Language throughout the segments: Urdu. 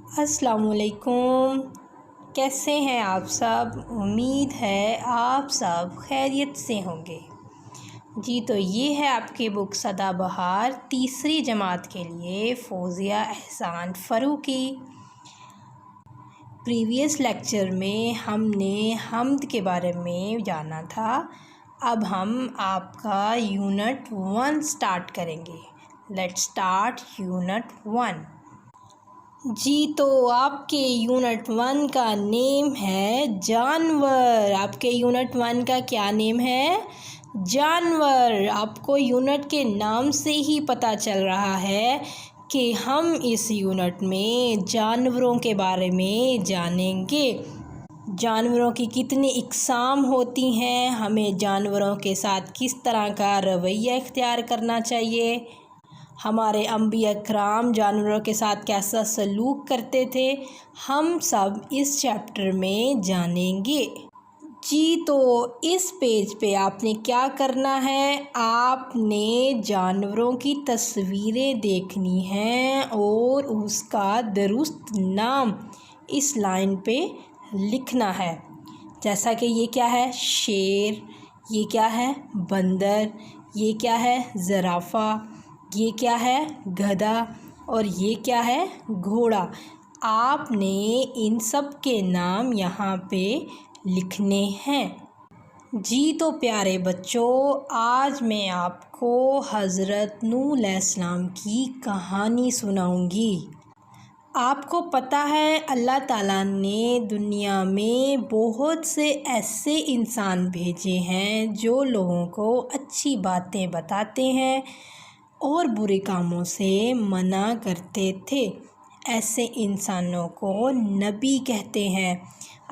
السلام علیکم، کیسے ہیں آپ سب؟ امید ہے آپ سب خیریت سے ہوں گے۔ جی تو یہ ہے آپ کی بک سدا بہار تیسری جماعت کے لیے فوزیہ احسان فروقی۔ پریویس لیکچر میں ہم نے حمد کے بارے میں جانا تھا۔ اب ہم آپ کا یونٹ 1 سٹارٹ کریں گے۔ Let's start unit 1۔ جی تو آپ کے یونٹ 1 کا نیم ہے جانور۔ آپ کے یونٹ 1 کا کیا نیم ہے؟ جانور۔ آپ کو یونٹ کے نام سے ہی پتہ چل رہا ہے کہ ہم اس یونٹ میں جانوروں کے بارے میں جانیں گے۔ جانوروں کی کتنی اقسام ہوتی ہیں، ہمیں جانوروں کے ساتھ کس طرح کا رویہ اختیار کرنا چاہیے، ہمارے انبیاء کرام جانوروں کے ساتھ کیسا سلوک کرتے تھے، ہم سب اس چیپٹر میں جانیں گے۔ جی تو اس پیج پہ آپ نے کیا کرنا ہے، آپ نے جانوروں کی تصویریں دیکھنی ہیں اور اس کا درست نام اس لائن پہ لکھنا ہے۔ جیسا کہ یہ کیا ہے؟ شیر، یہ کیا ہے؟ بندر، یہ کیا ہے؟ زرافہ، یہ کیا ہے؟ گدھا، اور یہ کیا ہے؟ گھوڑا۔ آپ نے ان سب کے نام یہاں پہ لکھنے ہیں۔ جی تو پیارے بچوں، آج میں آپ کو حضرت نوح علیہ السلام کی کہانی سناؤں گی۔ آپ کو پتہ ہے اللہ تعالیٰ نے دنیا میں بہت سے ایسے انسان بھیجے ہیں جو لوگوں کو اچھی باتیں بتاتے ہیں اور برے کاموں سے منع کرتے تھے۔ ایسے انسانوں کو نبی کہتے ہیں۔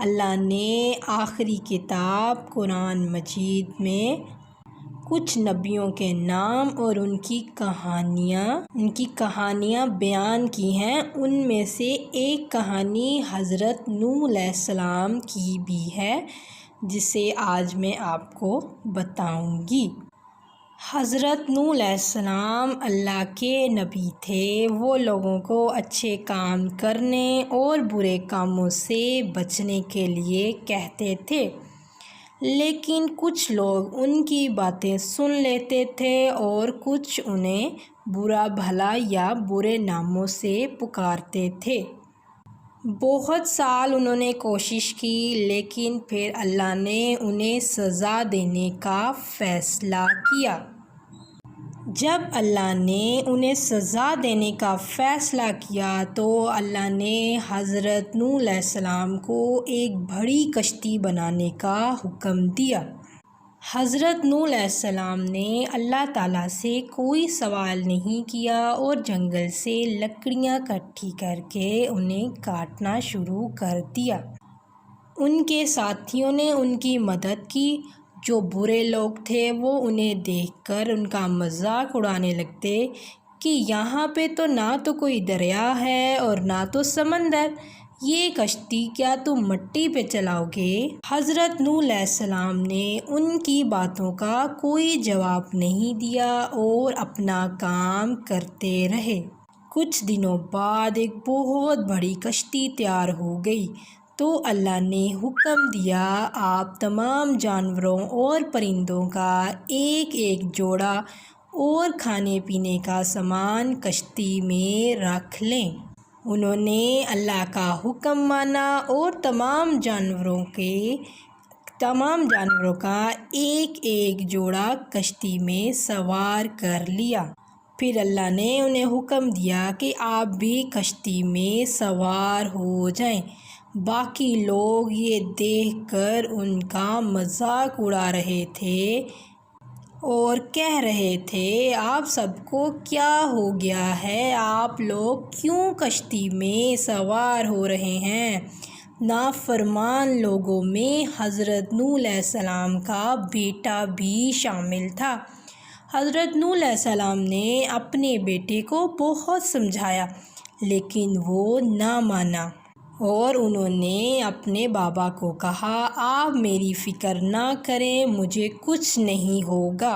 اللہ نے آخری کتاب قرآن مجید میں کچھ نبیوں کے نام اور ان کی کہانیاں بیان کی ہیں۔ ان میں سے ایک کہانی حضرت نوح علیہ السلام کی بھی ہے جسے آج میں آپ کو بتاؤں گی۔ حضرت نوح علیہ السلام اللہ کے نبی تھے۔ وہ لوگوں کو اچھے کام کرنے اور برے کاموں سے بچنے کے لیے کہتے تھے، لیکن کچھ لوگ ان کی باتیں سن لیتے تھے اور کچھ انہیں برا بھلا یا برے ناموں سے پکارتے تھے۔ بہت سال انہوں نے کوشش کی، لیکن پھر اللہ نے انہیں سزا دینے کا فیصلہ کیا۔ جب اللہ نے انہیں سزا دینے کا فیصلہ کیا تو اللہ نے حضرت نوح علیہ السلام کو ایک بڑی کشتی بنانے کا حکم دیا۔ حضرت نوح علیہ السلام نے اللہ تعالیٰ سے کوئی سوال نہیں کیا اور جنگل سے لکڑیاں اکٹھی کر کے انہیں کاٹنا شروع کر دیا۔ ان کے ساتھیوں نے ان کی مدد کی۔ جو برے لوگ تھے وہ انہیں دیکھ کر ان کا مذاق اڑانے لگتے کہ یہاں پہ تو نہ تو کوئی دریا ہے اور نہ تو سمندر، یہ کشتی کیا تم مٹی پہ چلاؤ گے؟ حضرت نوح علیہ السلام نے ان کی باتوں کا کوئی جواب نہیں دیا اور اپنا کام کرتے رہے۔ کچھ دنوں بعد ایک بہت بڑی کشتی تیار ہو گئی تو اللہ نے حکم دیا، آپ تمام جانوروں اور پرندوں کا ایک ایک جوڑا اور کھانے پینے کا سامان کشتی میں رکھ لیں۔ انہوں نے اللہ کا حکم مانا اور تمام جانوروں کا ایک ایک جوڑا کشتی میں سوار کر لیا۔ پھر اللہ نے انہیں حکم دیا کہ آپ بھی کشتی میں سوار ہو جائیں۔ باقی لوگ یہ دیکھ کر ان کا مذاق اڑا رہے تھے اور کہہ رہے تھے، آپ سب کو کیا ہو گیا ہے؟ آپ لوگ کیوں کشتی میں سوار ہو رہے ہیں؟ نافرمان لوگوں میں حضرت نوح علیہ السلام کا بیٹا بھی شامل تھا۔ حضرت نوح علیہ السلام نے اپنے بیٹے کو بہت سمجھایا لیکن وہ نہ مانا، اور انہوں نے اپنے بابا کو کہا، آپ میری فکر نہ کریں، مجھے کچھ نہیں ہوگا۔